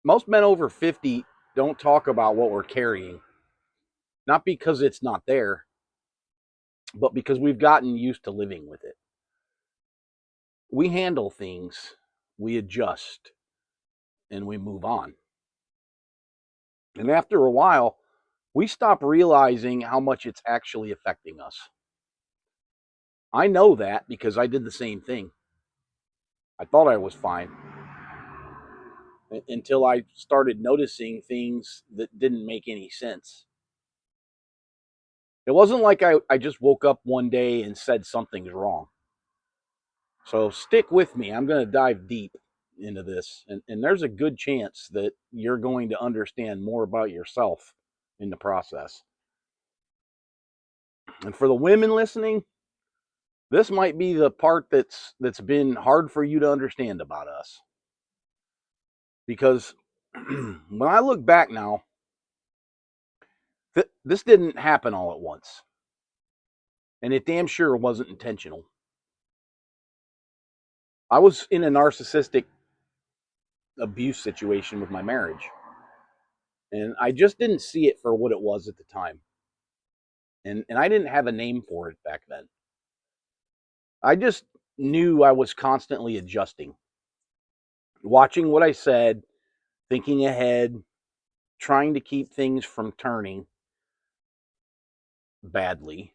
Most men over 50 don't talk about what we're carrying, not because it's not there, but because we've gotten used to living with it. We handle things, we adjust, and we move on. And after a while, we stop realizing how much it's actually affecting us. I know that because I did the same thing. I thought I was fine until I started noticing things that didn't make any sense. It wasn't like I just woke up one day and said something's wrong. So stick with me. I'm going to dive deep into this. And there's a good chance that you're going to understand more about yourself in the process. And for the women listening, this might be the part that's been hard for you to understand about us. Because when I look back now, this didn't happen all at once. And it damn sure wasn't intentional. I was in a narcissistic abuse situation with my marriage. And I just didn't see it for what it was at the time. And I didn't have a name for it back then. I just knew I was constantly adjusting, watching what I said, thinking ahead, trying to keep things from turning badly,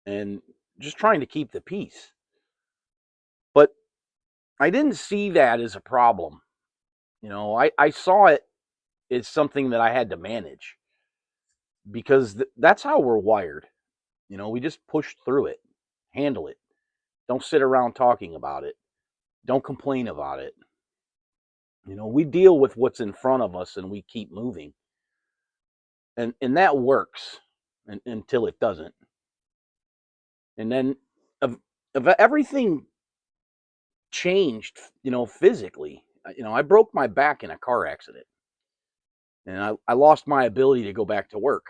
and just trying to keep the peace. But I didn't see that as a problem. I saw it as something that I had to manage because that's how we're wired. We just push through it, handle it. Don't sit around talking about it. Don't complain about it. We deal with what's in front of us and we keep moving. And that works until it doesn't. And then of, of everything changed, physically. I broke my back in a car accident and I lost my ability to go back to work.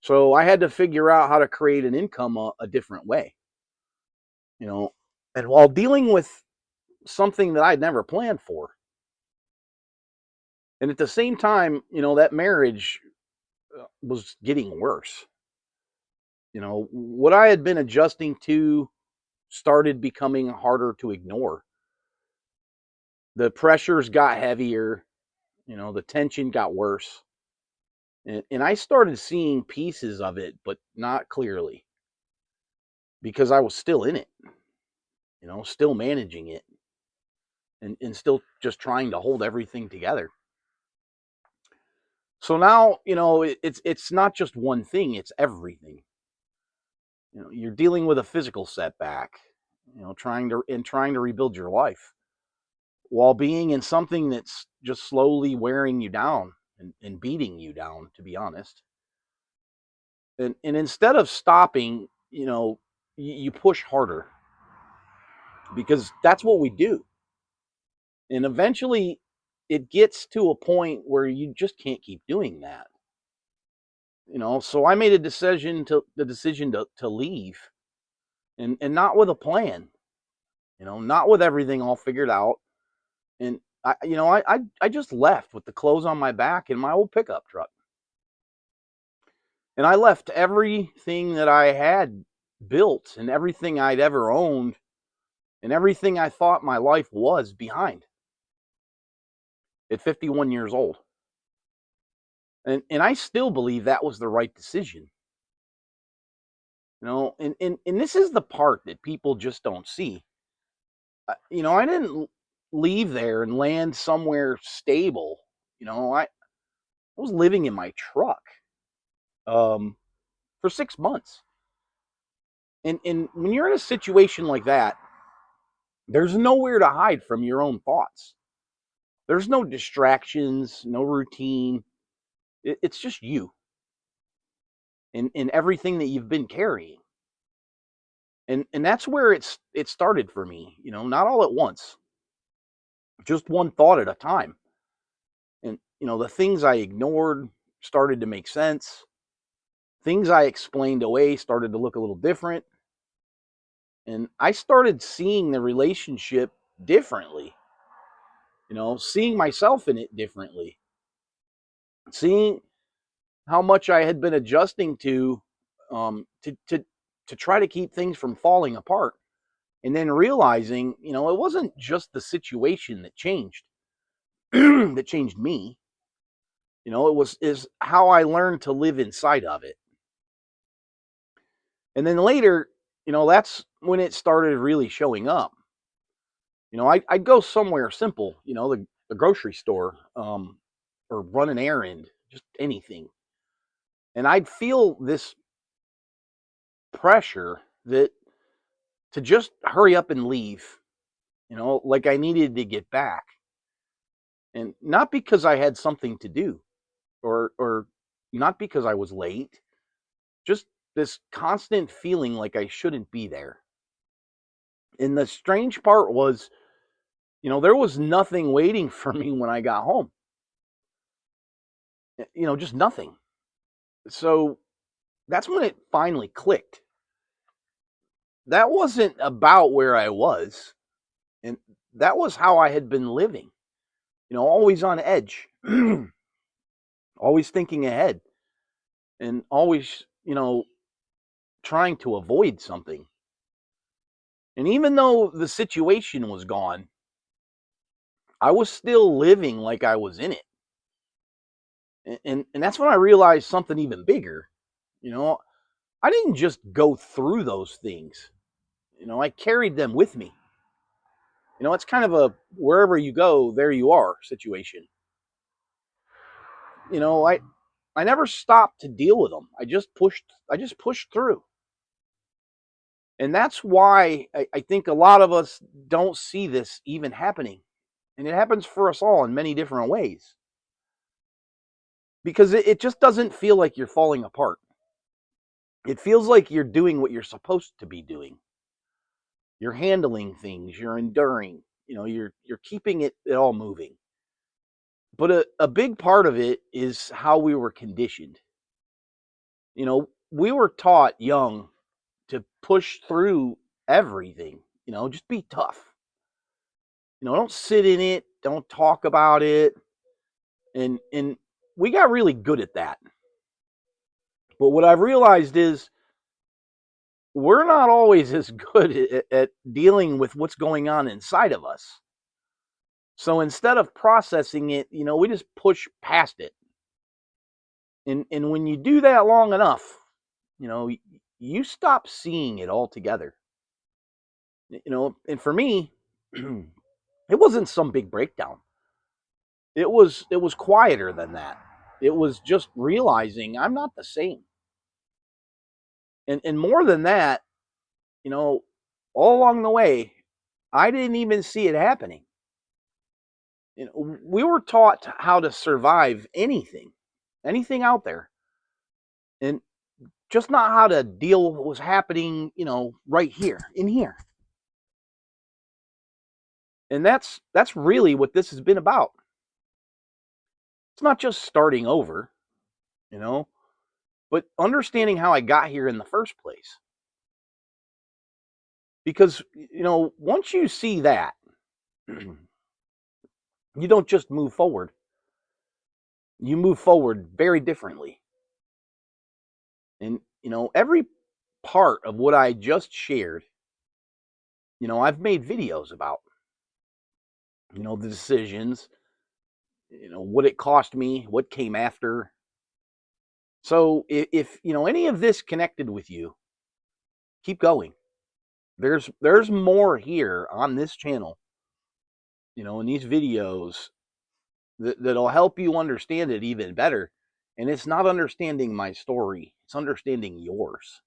So I had to figure out how to create an income a different way, you know, and while dealing with something that I'd never planned for. And at the same time, that marriage was getting worse. What I had been adjusting to started becoming harder to ignore. The pressures got heavier, the tension got worse. And I started seeing pieces of it, but not clearly because I was still in it, still managing it and still just trying to hold everything together. So now, it's not just one thing, it's everything. You're dealing with a physical setback, trying to rebuild your life while being in something that's just slowly wearing you down and beating you down, to be honest. And instead of stopping, you push harder because that's what we do. And eventually it gets to a point where you just can't keep doing that. So I made the decision to leave and not with a plan, not with everything all figured out. And I just left with the clothes on my back in my old pickup truck. And I left everything that I had built and everything I'd ever owned and everything I thought my life was behind at 51 years old. And I still believe that was the right decision. And this is the part that people just don't see. I didn't leave there and land somewhere stable. I was living in my truck for 6 months. And when you're in a situation like that, there's nowhere to hide from your own thoughts. There's no distractions, no routine. It's just you and everything that you've been carrying. And that's where it started for me, not all at once, just one thought at a time. And the things I ignored started to make sense. Things I explained away started to look a little different. And I started seeing the relationship differently. Seeing myself in it differently, seeing how much I had been adjusting to try to keep things from falling apart, and then realizing, it wasn't just the situation that changed, that changed me. It was is how I learned to live inside of it. And then later, that's when it started really showing up. I'd go somewhere simple, the grocery store, or run an errand, just anything. And I'd feel this pressure that to just hurry up and leave, like I needed to get back. And not because I had something to do, or not because I was late, just this constant feeling like I shouldn't be there. And the strange part was, there was nothing waiting for me when I got home. Just nothing. So that's when it finally clicked. That wasn't about where I was, and that was how I had been living. Always on edge, always thinking ahead, and always, trying to avoid something. And even though the situation was gone, I was still living like I was in it. And that's when I realized something even bigger. You know, I didn't just go through those things. I carried them with me. It's kind of a wherever you go, there you are situation. You know, I I never stopped to deal with them. I just pushed through. And that's why I think a lot of us don't see this even happening. And it happens for us all in many different ways. Because it just doesn't feel like you're falling apart. It feels like you're doing what you're supposed to be doing. You're handling things, you're enduring, you're keeping it all moving. But a big part of it is how we were conditioned. We were taught young to push through everything, just be tough. Don't sit in it, don't talk about it. And we got really good at that. But what I've realized is we're not always as good at dealing with what's going on inside of us. So instead of processing it, we just push past it. And when you do that long enough, you stop seeing it altogether. And for me, it wasn't some big breakdown. It was quieter than that. It was just realizing I'm not the same. And more than that, you know, all along the way, I didn't even see it happening. We were taught how to survive anything out there, and just not how to deal with what was happening, right here, in here. And that's really what this has been about. It's not just starting over, you know, but understanding how I got here in the first place. Because, once you see that, you don't just move forward. You move forward very differently. And, every part of what I just shared, I've made videos about, the decisions, what it cost me, what came after. So if any of this connected with you, keep going. There's more here on this channel, in these videos that'll help you understand it even better. And it's not understanding my story, it's understanding yours.